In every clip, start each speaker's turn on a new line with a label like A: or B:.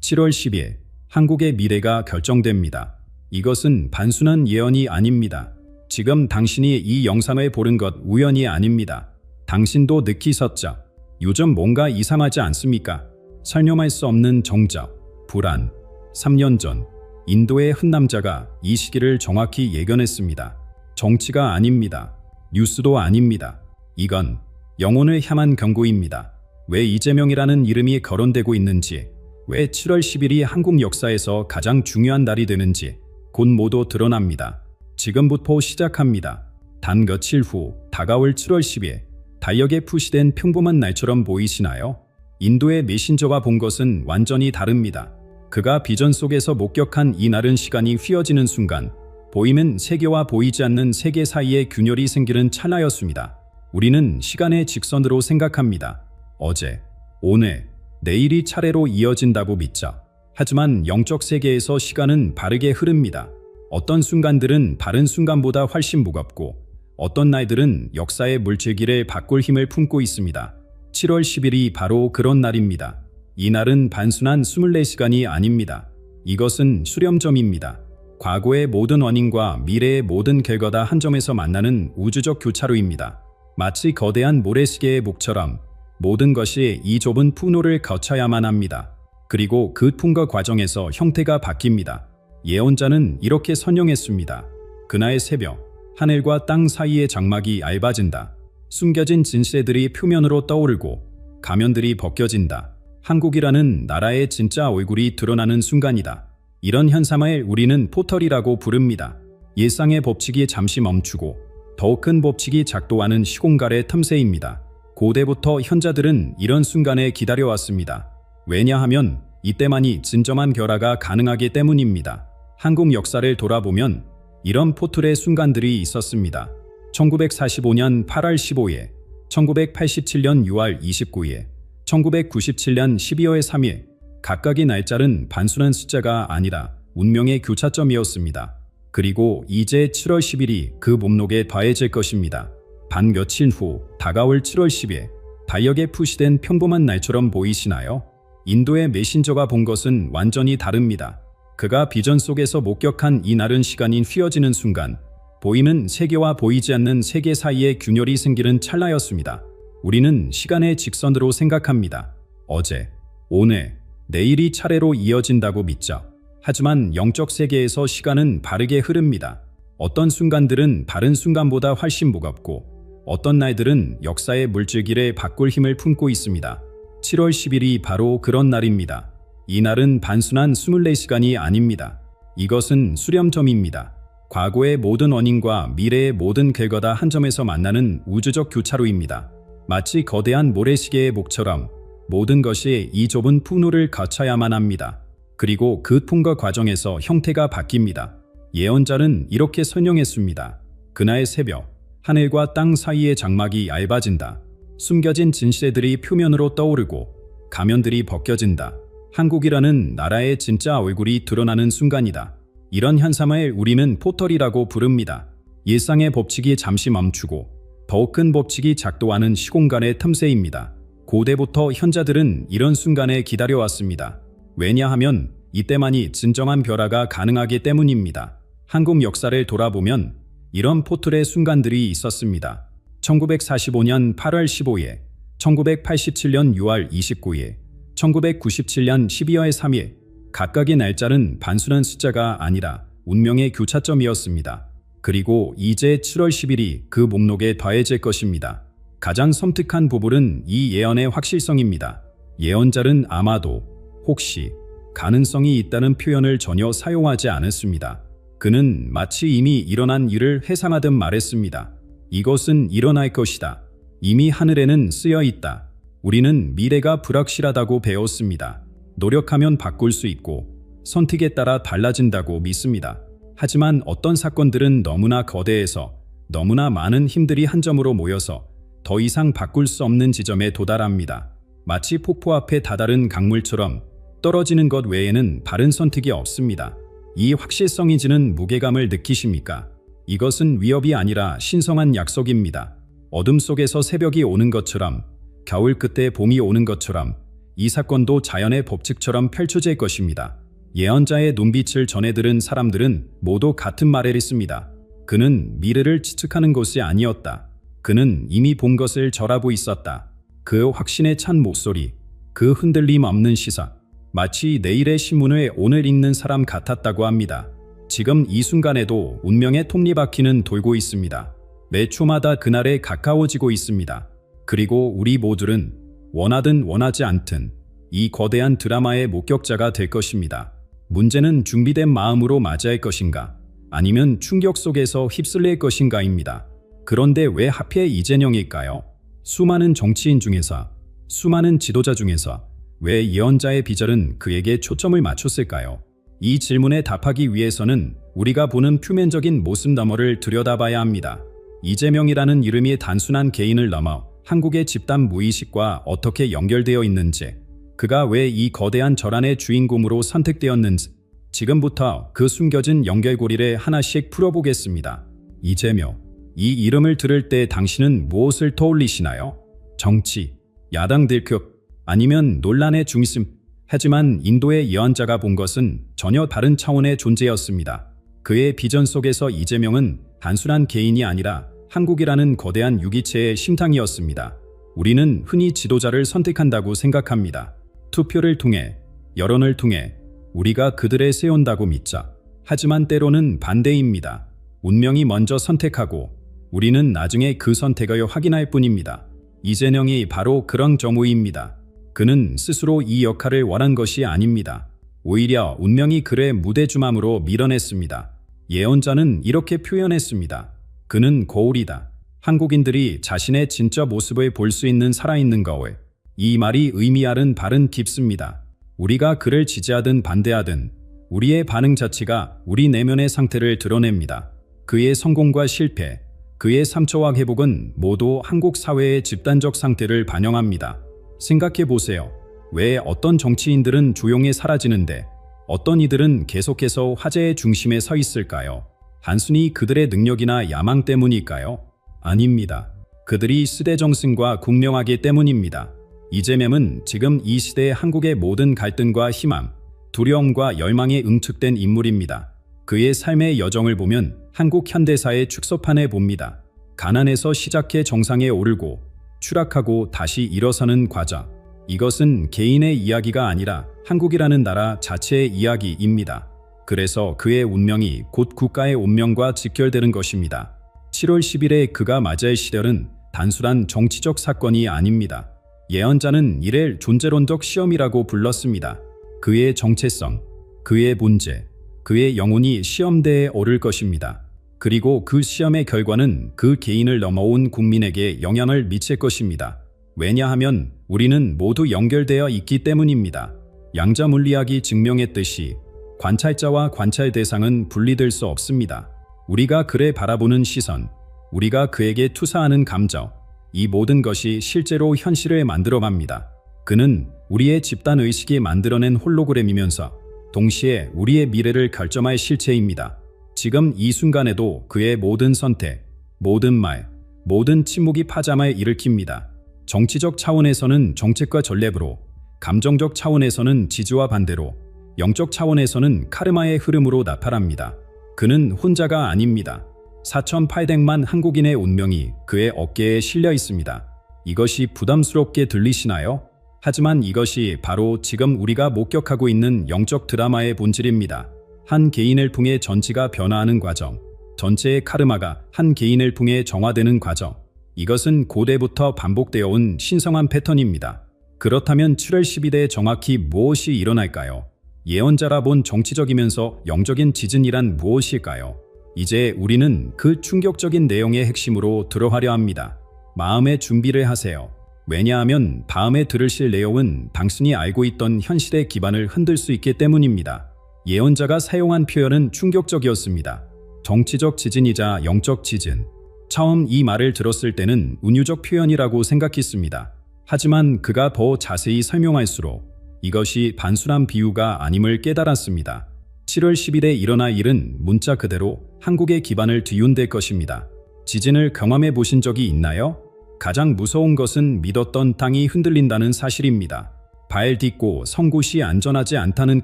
A: 7월 10일 한국의 미래가 결정됩니다. 이것은 단순한 예언이 아닙니다. 지금 당신이 이 영상을 보는 것 우연이 아닙니다. 당신도 느끼셨죠? 요즘 뭔가 이상하지 않습니까? 설명할 수 없는 정적, 불안. 3년 전 인도의 한 남자가 이 시기를 정확히 예견했습니다. 정치가 아닙니다. 뉴스도 아닙니다. 이건 영혼을 향한 경고입니다. 왜 이재명이라는 이름이 거론되고 있는지, 왜 7월 10일이 한국 역사에서 가장 중요한 날이 되는지 곧 모두 드러납니다. 지금부터 시작합니다. 단 며칠 후 다가올 7월 10일, 달력에 표시된 평범한 날처럼 보이시나요? 인도의 메신저가 본 것은 완전히 다릅니다. 그가 비전 속에서 목격한 이 날은 시간이 휘어지는 순간, 보이는 세계와 보이지 않는 세계 사이에 균열이 생기는 찰나였습니다. 우리는 시간의 직선으로 생각합니다. 어제, 오늘, 내일이 차례로 이어진다고 믿죠. 하지만 영적 세계에서 시간은 바르게 흐릅니다. 어떤 순간들은 다른 순간보다 훨씬 무겁고, 어떤 날들은 역사의 물질기를 바꿀 힘을 품고 있습니다. 7월 10일이 바로 그런 날입니다. 이 날은 단순한 24시간이 아닙니다. 이것은 수렴점입니다. 과거의 모든 원인과 미래의 모든 결과가 한 점에서 만나는 우주적 교차로입니다. 마치 거대한 모래시계의 목처럼 모든 것이 이 좁은 통로를 거쳐야만 합니다. 그리고 그 통과 과정에서 형태가 바뀝니다. 예언자는 이렇게 선언했습니다. 그날의 새벽, 하늘과 땅 사이의 장막이 얇아진다. 숨겨진 진실들이 표면으로 떠오르고 가면들이 벗겨진다. 한국이라는 나라의 진짜 얼굴이 드러나는 순간이다. 이런 현상을 우리는 포털이라고 부릅니다. 예상의 법칙이 잠시 멈추고 더 큰 법칙이 작동하는 시공간의 틈새입니다. 고대부터 현자들은 이런 순간에 기다려왔습니다. 왜냐하면 이때만이 진정한 변화가 가능하기 때문입니다. 한국 역사를 돌아보면 이런 포털의 순간들이 있었습니다. 1945년 8월 15일, 1987년 6월 29일, 1997년 12월 3일, 각각의 날짜는 단순한 숫자가 아니라 운명의 교차점이었습니다. 그리고 이제 7월 10일이 그 목록에 더해질 것입니다. 단 며칠 후 다가올 7월 10일, 달력에 표시된 평범한 날처럼 보이시나요? 인도의 메신저가 본 것은 완전히 다릅니다. 그가 비전 속에서 목격한 이 날은 시간이 휘어지는 순간, 보이는 세계와 보이지 않는 세계 사이에 균열이 생기는 찰나였습니다. 우리는 시간의 직선으로 생각합니다. 어제, 오늘, 내일이 차례로 이어진다고 믿죠. 하지만 영적 세계에서 시간은 바르게 흐릅니다. 어떤 순간들은 다른 순간보다 훨씬 무겁고, 어떤 날들은 역사의 물질기를 바꿀 힘을 품고 있습니다. 7월 10일이 바로 그런 날입니다. 이 날은 단순한 24시간이 아닙니다. 이것은 수렴점입니다. 과거의 모든 원인과 미래의 모든 결과가 한 점에서 만나는 우주적 교차로입니다. 마치 거대한 모래시계의 목처럼 모든 것이 이 좁은 통로를 거쳐야만 합니다. 그리고 그 통과 과정에서 형태가 바뀝니다. 예언자는 이렇게 설명했습니다. 그날 새벽, 하늘과 땅 사이의 장막이 얇아진다. 숨겨진 진실들이 표면으로 떠오르고 가면들이 벗겨진다. 한국이라는 나라의 진짜 얼굴이 드러나는 순간이다. 이런 현상을 우리는 포털이라고 부릅니다. 예상의 법칙이 잠시 멈추고 더 큰 법칙이 작동하는 시공간의 틈새입니다. 고대부터 현자들은 이런 순간에 기다려왔습니다. 왜냐하면 이때만이 진정한 변화가 가능하기 때문입니다. 한국 역사를 돌아보면 이런 포털의 순간들이 있었습니다. 1945년 8월 15일, 1987년 6월 29일, 1997년 12월 3일, 각각의 날짜는 단순한 숫자가 아니라 운명의 교차점이었습니다. 그리고 이제 7월 10일이 그 목록에 더해질 것입니다. 가장 섬뜩한 부분은 이 예언의 확실성입니다. 예언자는 아마도, 혹시, 가능성이 있다는 표현을 전혀 사용하지 않았습니다. 그는 마치 이미 일어난 일을 회상하듯 말했습니다. 이것은 일어날 것이다. 이미 하늘에는 쓰여 있다. 우리는 미래가 불확실하다고 배웠습니다. 노력하면 바꿀 수 있고 선택에 따라 달라진다고 믿습니다. 하지만 어떤 사건들은 너무나 거대해서 너무나 많은 힘들이 한 점으로 모여서 더 이상 바꿀 수 없는 지점에 도달합니다. 마치 폭포 앞에 다다른 강물처럼 떨어지는 것 외에는 다른 선택이 없습니다. 이 확실성이 지는 무게감을 느끼십니까? 이것은 위협이 아니라 신성한 약속입니다. 어둠 속에서 새벽이 오는 것처럼, 겨울 끝에 봄이 오는 것처럼 이 사건도 자연의 법칙처럼 펼쳐질 것입니다. 예언자의 눈빛을 전해 들은 사람들은 모두 같은 말을 했습니다. 그는 미래를 추측하는 것이 아니었다. 그는 이미 본 것을 절하고 있었다. 그 확신에 찬 목소리, 그 흔들림 없는 시선, 마치 내일의 신문을 오늘 읽는 사람 같았다고 합니다. 지금 이 순간에도 운명의 톱니바퀴는 돌고 있습니다. 매 초마다 그날에 가까워지고 있습니다. 그리고 우리 모두는 원하든 원하지 않든 이 거대한 드라마의 목격자가 될 것입니다. 문제는 준비된 마음으로 맞이할 것인가, 아니면 충격 속에서 휩쓸릴 것인가입니다. 그런데 왜 하필 이재명일까요? 수많은 정치인 중에서, 수많은 지도자 중에서 왜 예언자의 비전은 그에게 초점을 맞췄을까요? 이 질문에 답하기 위해서는 우리가 보는 표면적인 모습 너머를 들여다봐야 합니다. 이재명이라는 이름이 단순한 개인을 넘어 한국의 집단 무의식과 어떻게 연결되어 있는지, 그가 왜 이 거대한 절안의 주인공으로 선택되었는지, 지금부터 그 숨겨진 연결고리를 하나씩 풀어보겠습니다. 이재명, 이 이름을 들을 때 당신은 무엇을 떠올리시나요? 정치, 야당 들격, 아니면 논란의 중심? 하지만 인도의 예언자가 본 것은 전혀 다른 차원의 존재였습니다. 그의 비전 속에서 이재명은 단순한 개인이 아니라 한국이라는 거대한 유기체의 심장이었습니다. 우리는 흔히 지도자를 선택한다고 생각합니다. 투표를 통해, 여론을 통해 우리가 그들을 세운다고 믿자. 하지만 때로는 반대입니다. 운명이 먼저 선택하고 우리는 나중에 그 선택을 확인할 뿐입니다. 이재명이 바로 그런 경우입니다. 그는 스스로 이 역할을 원한 것이 아닙니다. 오히려 운명이 그를 무대주맘으로 밀어냈습니다. 예언자는 이렇게 표현했습니다. 그는 거울이다. 한국인들이 자신의 진짜 모습을 볼 수 있는 살아있는 거울. 이 말이 의미하는 바는 깊습니다. 우리가 그를 지지하든 반대하든 우리의 반응 자체가 우리 내면의 상태를 드러냅니다. 그의 성공과 실패, 그의 상처와 회복은 모두 한국 사회의 집단적 상태를 반영합니다. 생각해 보세요. 왜 어떤 정치인들은 조용히 사라지는데 어떤 이들은 계속해서 화제의 중심에 서 있을까요? 단순히 그들의 능력이나 야망 때문일까요? 아닙니다. 그들이 시대정신과 공명하기 때문입니다. 이재명은 지금 이 시대의 한국의 모든 갈등과 희망, 두려움과 열망에 응축된 인물입니다. 그의 삶의 여정을 보면 한국 현대사의 축소판에 봅니다. 가난에서 시작해 정상에 오르고 추락하고 다시 일어서는 과정. 이것은 개인의 이야기가 아니라 한국이라는 나라 자체의 이야기입니다. 그래서 그의 운명이 곧 국가의 운명과 직결되는 것입니다. 7월 10일에 그가 맞이할 시절은 단순한 정치적 사건이 아닙니다. 예언자는 이를 존재론적 시험이라고 불렀습니다. 그의 정체성, 그의 문제, 그의 영혼이 시험대에 오를 것입니다. 그리고 그 시험의 결과는 그 개인을 넘어온 국민에게 영향을 미칠 것입니다. 왜냐하면 우리는 모두 연결되어 있기 때문입니다. 양자 물리학이 증명했듯이 관찰자와 관찰 대상은 분리될 수 없습니다. 우리가 그를 바라보는 시선, 우리가 그에게 투사하는 감정, 이 모든 것이 실제로 현실을 만들어갑니다. 그는 우리의 집단 의식이 만들어낸 홀로그램이면서 동시에 우리의 미래를 결정할 실체입니다. 지금 이 순간에도 그의 모든 선택, 모든 말, 모든 침묵이 파장을 일으킵니다. 정치적 차원에서는 정책과 전략으로, 감정적 차원에서는 지지와 반대로, 영적 차원에서는 카르마의 흐름으로 나타납니다. 그는 혼자가 아닙니다. 4,800만 한국인의 운명이 그의 어깨에 실려 있습니다. 이것이 부담스럽게 들리시나요? 하지만 이것이 바로 지금 우리가 목격하고 있는 영적 드라마의 본질입니다. 한 개인을 통해 전체가 변화하는 과정, 전체의 카르마가 한 개인을 통해 정화되는 과정. 이것은 고대부터 반복되어 온 신성한 패턴입니다. 그렇다면 7월 12일에 정확히 무엇이 일어날까요? 예언자라 본 정치적이면서 영적인 지진이란 무엇일까요? 이제 우리는 그 충격적인 내용의 핵심으로 들어가려 합니다. 마음의 준비를 하세요. 왜냐하면 다음에 들으실 내용은 당신이 알고 있던 현실의 기반을 흔들 수 있기 때문입니다. 예언자가 사용한 표현은 충격적이었습니다. 정치적 지진이자 영적 지진. 처음 이 말을 들었을 때는 운유적 표현이라고 생각했습니다. 하지만 그가 더 자세히 설명할수록 이것이 단순한 비유가 아님을 깨달았습니다. 7월 10일에 일어날 일은 문자 그대로 한국의 기반을 뒤흔들 것입니다. 지진을 경험해 보신 적이 있나요? 가장 무서운 것은 믿었던 땅이 흔들린다는 사실입니다. 발 딛고 선 곳이 안전하지 않다는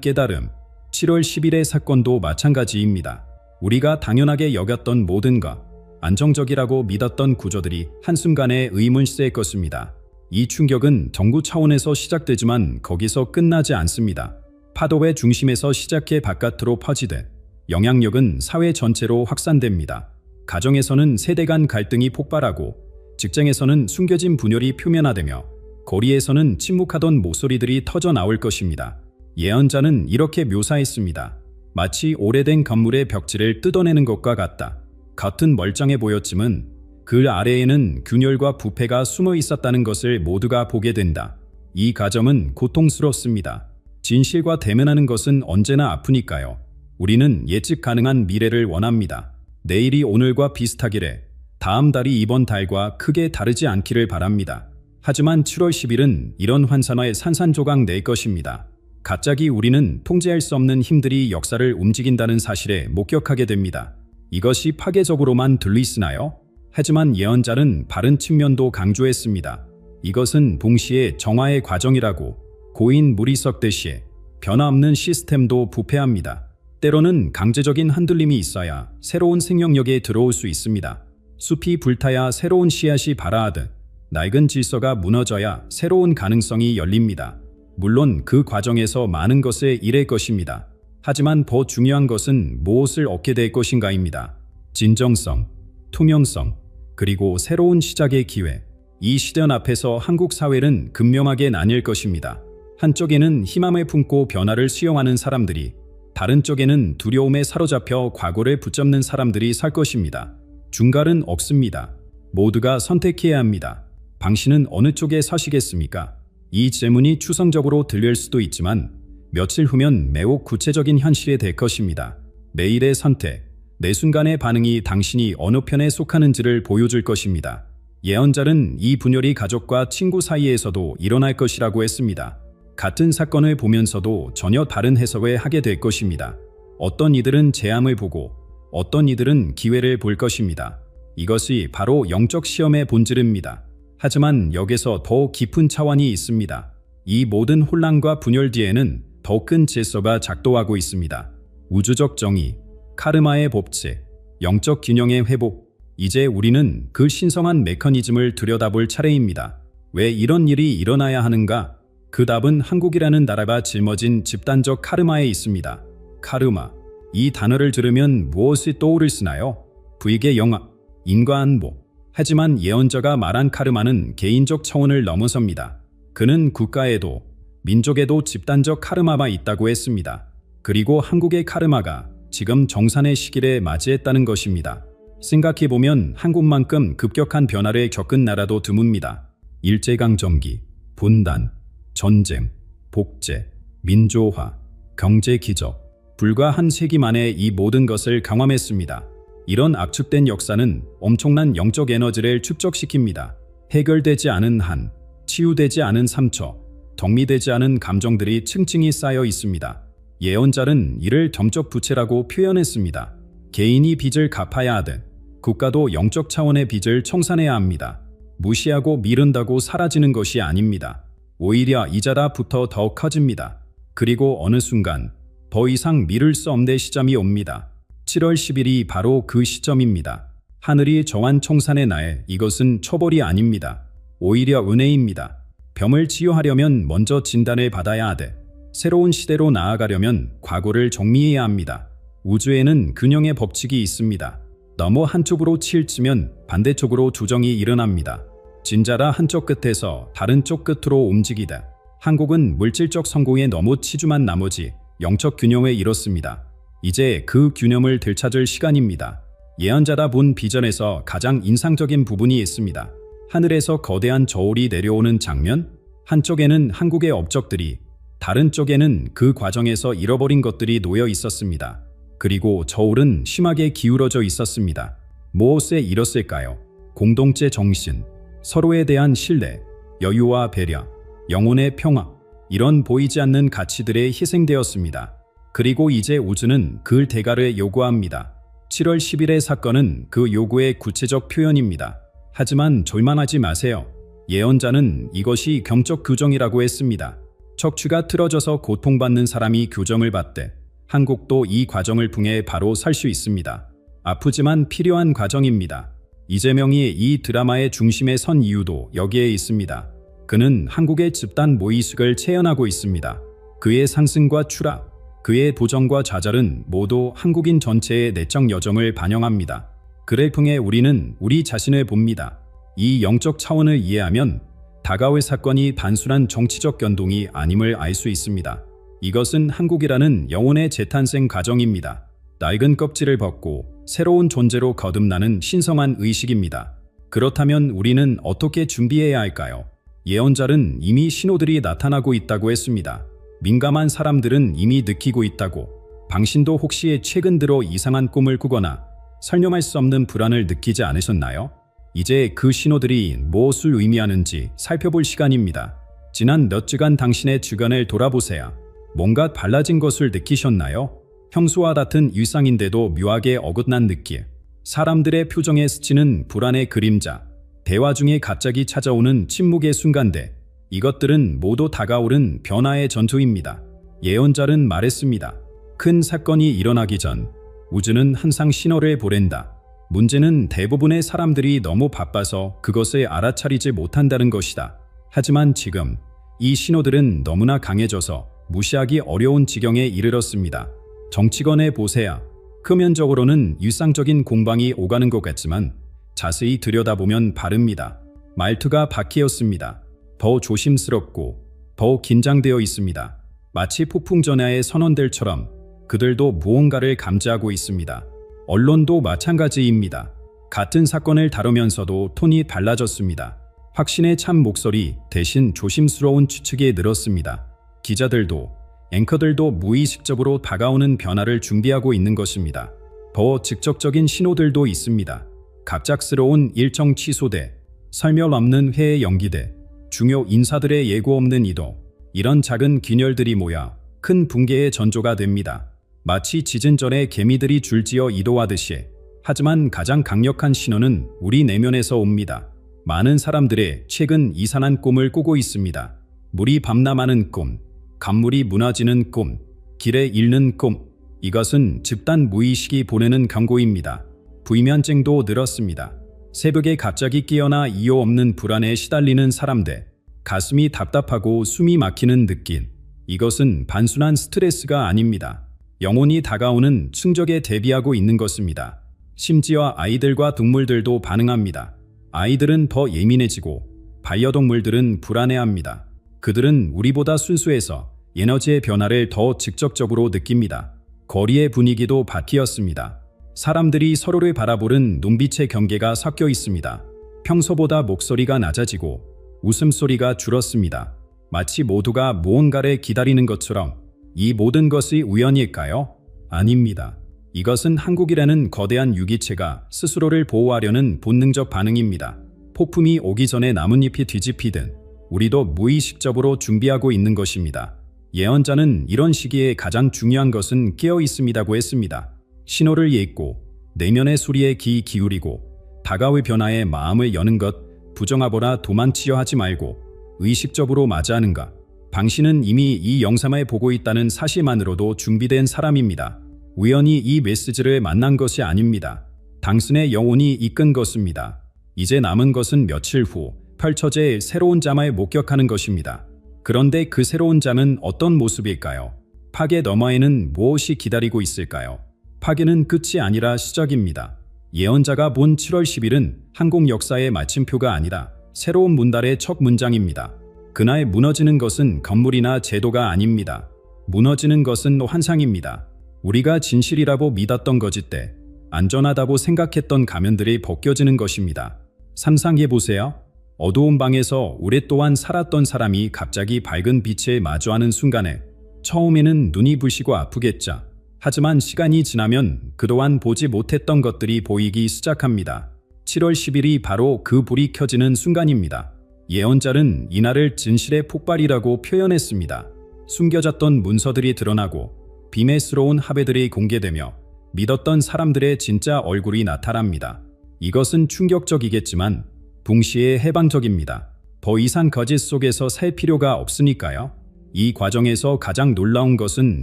A: 깨달음. 7월 10일의 사건도 마찬가지입니다. 우리가 당연하게 여겼던 모든 것, 안정적이라고 믿었던 구조들이 한순간에 의문시에 껐습니다. 이 충격은 정부 차원에서 시작되지만 거기서 끝나지 않습니다. 파도의 중심에서 시작해 바깥으로 퍼지듯 영향력은 사회 전체로 확산됩니다. 가정에서는 세대 간 갈등이 폭발하고, 직장에서는 숨겨진 분열이 표면화되며, 거리에서는 침묵하던 목소리들이 터져 나올 것입니다. 예언자는 이렇게 묘사했습니다. 마치 오래된 건물의 벽지를 뜯어내는 것과 같다. 겉은 멀쩡해 보였지만 그 아래에는 균열과 부패가 숨어 있었다는 것을 모두가 보게 된다. 이 가정은 고통스럽습니다. 진실과 대면하는 것은 언제나 아프니까요. 우리는 예측 가능한 미래를 원합니다. 내일이 오늘과 비슷하기를, 다음 달이 이번 달과 크게 다르지 않기를 바랍니다. 하지만 7월 10일은 이런 환상의 산산조각 낼 것입니다. 갑자기 우리는 통제할 수 없는 힘들이 역사를 움직인다는 사실에 목격하게 됩니다. 이것이 파괴적으로만 들리시나요? 하지만 예언자는 바른 측면도 강조했습니다. 이것은 동시에 정화의 과정이라고. 고인 물이 섞듯이 변화없는 시스템도 부패합니다. 때로는 강제적인 흔들림이 있어야 새로운 생명력에 들어올 수 있습니다. 숲이 불타야 새로운 씨앗이 발아하듯 낡은 질서가 무너져야 새로운 가능성이 열립니다. 물론 그 과정에서 많은 것을 잃을 것입니다. 하지만 더 중요한 것은 무엇을 얻게 될 것인가입니다. 진정성, 투명성, 그리고 새로운 시작의 기회. 이 시련 앞에서 한국 사회는 극명하게 나뉠 것입니다. 한쪽에는 희망을 품고 변화를 수용하는 사람들이, 다른 쪽에는 두려움에 사로잡혀 과거를 붙잡는 사람들이 살 것입니다. 중간은 없습니다. 모두가 선택해야 합니다. 당신은 어느 쪽에 서시겠습니까? 이 질문이 추상적으로 들릴 수도 있지만 며칠 후면 매우 구체적인 현실이 될 것입니다. 매일의 선택, 매 순간의 반응이 당신이 어느 편에 속하는지를 보여줄 것입니다. 예언자는 이 분열이 가족과 친구 사이에서도 일어날 것이라고 했습니다. 같은 사건을 보면서도 전혀 다른 해석을 하게 될 것입니다. 어떤 이들은 재앙을 보고 어떤 이들은 기회를 볼 것입니다. 이것이 바로 영적 시험의 본질입니다. 하지만 여기서 더 깊은 차원이 있습니다. 이 모든 혼란과 분열 뒤에는 더 큰 질서가 작동하고 있습니다. 우주적 정의, 카르마의 법칙, 영적 균형의 회복. 이제 우리는 그 신성한 메커니즘을 들여다볼 차례입니다. 왜 이런 일이 일어나야 하는가? 그 답은 한국이라는 나라가 짊어진 집단적 카르마에 있습니다. 카르마. 이 단어를 들으면 무엇이 떠오르시나요? 부익의 영화, 인과안보. 하지만 예언자가 말한 카르마는 개인적 차원을 넘어섭니다. 그는 국가에도 민족에도 집단적 카르마가 있다고 했습니다. 그리고 한국의 카르마가 지금 정산의 시기를 맞이했다는 것입니다. 생각해보면 한국만큼 급격한 변화를 겪은 나라도 드뭅니다. 일제강점기, 분단, 전쟁, 복제, 민주화, 경제 기적. 불과 한 세기 만에 이 모든 것을 경험했습니다. 이런 압축된 역사는 엄청난 영적 에너지를 축적시킵니다. 해결되지 않은 한, 치유되지 않은 상처, 정리되지 않은 감정들이 층층이 쌓여 있습니다. 예언자는 이를 점적 부채라고 표현했습니다. 개인이 빚을 갚아야 하듯 국가도 영적 차원의 빚을 청산해야 합니다. 무시하고 미룬다고 사라지는 것이 아닙니다. 오히려 이자다부터 더 커집니다. 그리고 어느 순간 더 이상 미룰 수 없는 시점이 옵니다. 7월 10일이 바로 그 시점입니다. 하늘이 정한 청산의 날, 이것은 처벌이 아닙니다. 오히려 은혜입니다. 병을 치유하려면 먼저 진단을 받아야 하되, 새로운 시대로 나아가려면 과거를 정리해야 합니다. 우주에는 균형의 법칙이 있습니다. 너무 한쪽으로 치우치면 반대쪽으로 조정이 일어납니다. 진자라 한쪽 끝에서 다른 쪽 끝으로 움직이다. 한국은 물질적 성공에 너무 치중한 나머지 영적 균형을 잃었습니다. 이제 그 균형을 되찾을 시간입니다. 예언자가 본 비전에서 가장 인상적인 부분이 있습니다. 하늘에서 거대한 저울이 내려오는 장면, 한쪽에는 한국의 업적들이, 다른 쪽에는 그 과정에서 잃어버린 것들이 놓여 있었습니다. 그리고 저울은 심하게 기울어져 있었습니다. 무엇에 잃었을까요? 공동체 정신, 서로에 대한 신뢰, 여유와 배려, 영혼의 평화, 이런 보이지 않는 가치들에 희생되었습니다. 그리고 이제 우주는 그 대가를 요구합니다. 7월 10일의 사건은 그 요구의 구체적 표현입니다. 하지만 절망하지 마세요. 예언자는 이것이 경적 규정이라고 했습니다. 척추가 틀어져서 고통받는 사람이 교정을 받되 한국도 이 과정을 통해 바로 설 수 있습니다. 아프지만 필요한 과정입니다. 이재명이 이 드라마의 중심에 선 이유도 여기에 있습니다. 그는 한국의 집단 모의식을 체현하고 있습니다. 그의 상승과 추락, 그의 도전과 좌절은 모두 한국인 전체의 내적 여정을 반영합니다. 그를 통해 우리는 우리 자신을 봅니다. 이 영적 차원을 이해하면 다가올 사건이 단순한 정치적 변동이 아님을 알 수 있습니다. 이것은 한국이라는 영혼의 재탄생 과정입니다. 낡은 껍질을 벗고 새로운 존재로 거듭나는 신성한 의식입니다. 그렇다면 우리는 어떻게 준비해야 할까요? 예언자는 이미 신호들이 나타나고 있다고 했습니다. 민감한 사람들은 이미 느끼고 있다고. 당신도 혹시 최근 들어 이상한 꿈을 꾸거나 설명할 수 없는 불안을 느끼지 않으셨나요? 이제 그 신호들이 무엇을 의미하는지 살펴볼 시간입니다. 지난 몇 주간 당신의 주변을 돌아보세요. 뭔가 달라진 것을 느끼셨나요? 평소와 같은 일상인데도 묘하게 어긋난 느낌. 사람들의 표정에 스치는 불안의 그림자. 대화 중에 갑자기 찾아오는 침묵의 순간들. 이것들은 모두 다가오는 변화의 전투입니다. 예언자는 말했습니다. 큰 사건이 일어나기 전 우주는 항상 신호를 보낸다. 문제는 대부분의 사람들이 너무 바빠서 그것을 알아차리지 못한다는 것이다. 하지만 지금 이 신호들은 너무나 강해져서 무시하기 어려운 지경에 이르렀습니다. 정치권에 보세요. 표면적으로는 일상적인 공방이 오가는 것 같지만 자세히 들여다보면 다릅니다. 말투가 바뀌었습니다. 더 조심스럽고 더 긴장되어 있습니다. 마치 폭풍 전야의 선원들처럼 그들도 무언가를 감지하고 있습니다. 언론도 마찬가지입니다. 같은 사건을 다루면서도 톤이 달라졌습니다. 확신의 참 목소리 대신 조심스러운 추측이 늘었습니다. 기자들도 앵커들도 무의식적으로 다가오는 변화를 준비하고 있는 것입니다. 더 직접적인 신호들도 있습니다. 갑작스러운 일정 취소돼, 설명 없는 회의 연기돼, 중요 인사들의 예고 없는 이동, 이런 작은 균열들이 모여 큰 붕괴의 전조가 됩니다. 마치 지진 전에 개미들이 줄지어 이동하듯이. 하지만 가장 강력한 신호는 우리 내면에서 옵니다. 많은 사람들의 최근 이상한 꿈을 꾸고 있습니다. 물이 밤낮하는 꿈, 강물이 무너지는 꿈, 길에 잃는 꿈. 이것은 집단 무의식이 보내는 경고입니다. 불면증도 늘었습니다. 새벽에 갑자기 깨어나 이유 없는 불안에 시달리는 사람들, 가슴이 답답하고 숨이 막히는 느낌. 이것은 단순한 스트레스가 아닙니다. 영혼이 다가오는 충격에 대비하고 있는 것입니다. 심지어 아이들과 동물들도 반응합니다. 아이들은 더 예민해지고 반려동물들은 불안해합니다. 그들은 우리보다 순수해서 에너지의 변화를 더 직접적으로 느낍니다. 거리의 분위기도 바뀌었습니다. 사람들이 서로를 바라보는 눈빛의 경계가 섞여 있습니다. 평소보다 목소리가 낮아지고 웃음소리가 줄었습니다. 마치 모두가 무언가를 기다리는 것처럼. 이 모든 것이 우연일까요? 아닙니다. 이것은 한국이라는 거대한 유기체가 스스로를 보호하려는 본능적 반응입니다. 폭풍이 오기 전에 나뭇잎이 뒤집히듯 우리도 무의식적으로 준비하고 있는 것입니다. 예언자는 이런 시기에 가장 중요한 것은 깨어 있음이라고 했습니다. 신호를 읽고 내면의 소리에 귀 기울이고 다가올 변화에 마음을 여는 것, 부정하거나 도망치려 하지 말고 의식적으로 맞이하는가. 당신은 이미 이 영상을 보고 있다는 사실만으로도 준비된 사람입니다. 우연히 이 메시지를 만난 것이 아닙니다. 당신의 영혼이 이끈 것입니다. 이제 남은 것은 며칠 후 펼쳐질 새로운 장을 목격하는 것입니다. 그런데 그 새로운 장은 어떤 모습일까요? 파괴 너머에는 무엇이 기다리고 있을까요? 파괴는 끝이 아니라 시작입니다. 예언자가 본 7월 10일은 한국 역사의 마침표가 아니라 새로운 문달의 첫 문장입니다. 그날 무너지는 것은 건물이나 제도가 아닙니다. 무너지는 것은 환상입니다. 우리가 진실이라고 믿었던 거짓 때 안전하다고 생각했던 가면들이 벗겨지는 것입니다. 상상해보세요. 어두운 방에서 오랫동안 살았던 사람이 갑자기 밝은 빛에 마주하는 순간에 처음에는 눈이 부시고 아프겠죠. 하지만 시간이 지나면 그동안 보지 못했던 것들이 보이기 시작합니다. 7월 10일이 바로 그 불이 켜지는 순간입니다. 예언자는 이날을 진실의 폭발이라고 표현했습니다. 숨겨졌던 문서들이 드러나고 비밀스러운 합의들이 공개되며 믿었던 사람들의 진짜 얼굴이 나타납니다. 이것은 충격적이겠지만 동시에 해방적입니다. 더 이상 거짓 속에서 살 필요가 없으니까요. 이 과정에서 가장 놀라운 것은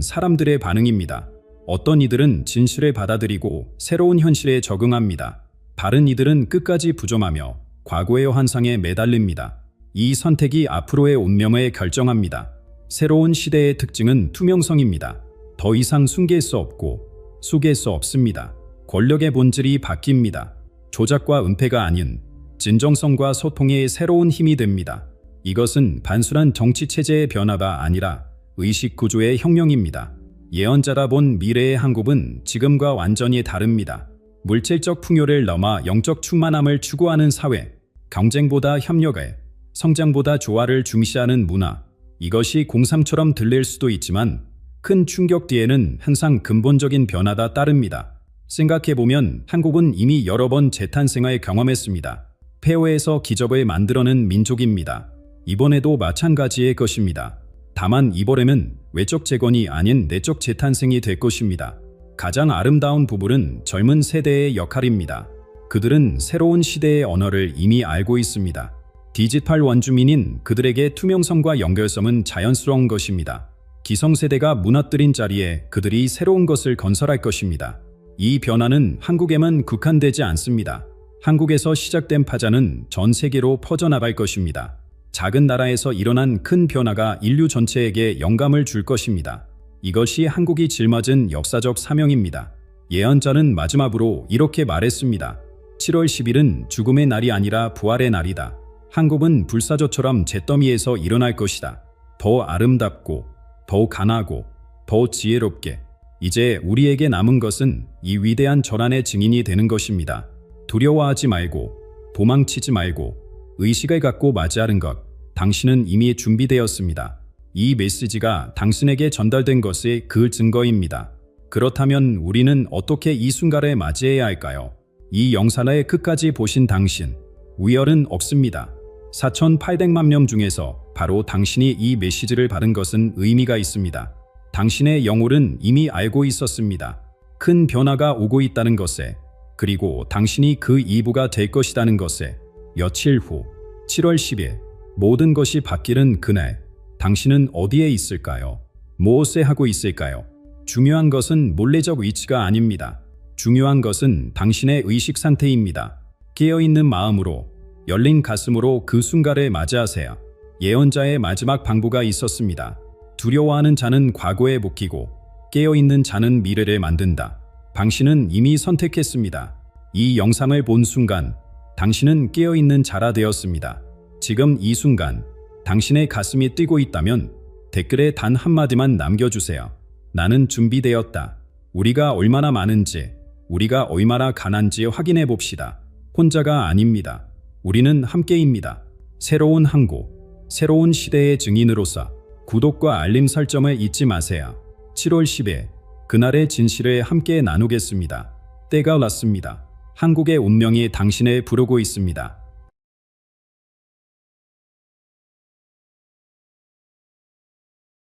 A: 사람들의 반응입니다. 어떤 이들은 진실을 받아들이고 새로운 현실에 적응합니다. 다른 이들은 끝까지 부정하며 과거의 환상에 매달립니다. 이 선택이 앞으로의 운명을 결정합니다. 새로운 시대의 특징은 투명성입니다. 더 이상 숨길 수 없고 속일 수 없습니다. 권력의 본질이 바뀝니다. 조작과 은폐가 아닌 진정성과 소통의 새로운 힘이 됩니다. 이것은 단순한 정치체제의 변화가 아니라 의식 구조의 혁명입니다. 예언자라 본 미래의 한국은 지금과 완전히 다릅니다. 물질적 풍요를 넘어 영적 충만함을 추구하는 사회, 경쟁보다 협력을, 성장보다 조화를 중시하는 문화, 이것이 공삼처럼 들릴 수도 있지만 큰 충격 뒤에는 항상 근본적인 변화가 따릅니다. 생각해보면 한국은 이미 여러 번 재탄생을 경험했습니다. 폐허에서 기적을 만들어낸 민족입니다. 이번에도 마찬가지일 것입니다. 다만 이번에는 외적 재건이 아닌 내적 재탄생이 될 것입니다. 가장 아름다운 부분은 젊은 세대의 역할입니다. 그들은 새로운 시대의 언어를 이미 알고 있습니다. 디지털 원주민인 그들에게 투명성과 연결성은 자연스러운 것입니다. 기성세대가 무너뜨린 자리에 그들이 새로운 것을 건설할 것입니다. 이 변화는 한국에만 국한되지 않습니다. 한국에서 시작된 파장은 전 세계로 퍼져나갈 것입니다. 작은 나라에서 일어난 큰 변화가 인류 전체에게 영감을 줄 것입니다. 이것이 한국이 짊어진 역사적 사명입니다. 예언자는 마지막으로 이렇게 말했습니다. 7월 10일은 죽음의 날이 아니라 부활의 날이다. 한국은 불사조처럼 잿더미에서 일어날 것이다. 더 아름답고, 더 강하고, 더 지혜롭게. 이제 우리에게 남은 것은 이 위대한 전환의 증인이 되는 것입니다. 두려워하지 말고, 도망치지 말고, 의식을 갖고 맞이하는 것. 당신은 이미 준비되었습니다. 이 메시지가 당신에게 전달된 것의 그 증거입니다. 그렇다면 우리는 어떻게 이 순간을 맞이해야 할까요? 이 영상을 끝까지 보신 당신, 우열은 없습니다. 4,800만 명 중에서 바로 당신이 이 메시지를 받은 것은 의미가 있습니다. 당신의 영혼은 이미 알고 있었습니다. 큰 변화가 오고 있다는 것에, 그리고 당신이 그 일부가 될 것이라는 것에. 며칠 후 7월 10일 모든 것이 바뀌는 그날, 당신은 어디에 있을까요? 무엇을 하고 있을까요? 중요한 것은 물리적 위치가 아닙니다. 중요한 것은 당신의 의식 상태입니다. 깨어있는 마음으로, 열린 가슴으로 그 순간을 맞이하세요. 예언자의 마지막 방부가 있었습니다. 두려워하는 자는 과거에 묵히고 깨어있는 자는 미래를 만든다. 당신은 이미 선택했습니다. 이 영상을 본 순간 당신은 깨어있는 자라 되었습니다. 지금 이 순간 당신의 가슴이 뛰고 있다면 댓글에 단 한마디만 남겨주세요. 나는 준비되었다. 우리가 얼마나 많은지, 우리가 얼마나 강한지 확인해 봅시다. 혼자가 아닙니다. 우리는 함께입니다. 새로운 한국, 새로운 시대의 증인으로서 구독과 알림 설정을 잊지 마세요. 7월 10일, 그날의 진실을 함께 나누겠습니다. 때가 왔습니다. 한국의 운명이 당신을 부르고 있습니다.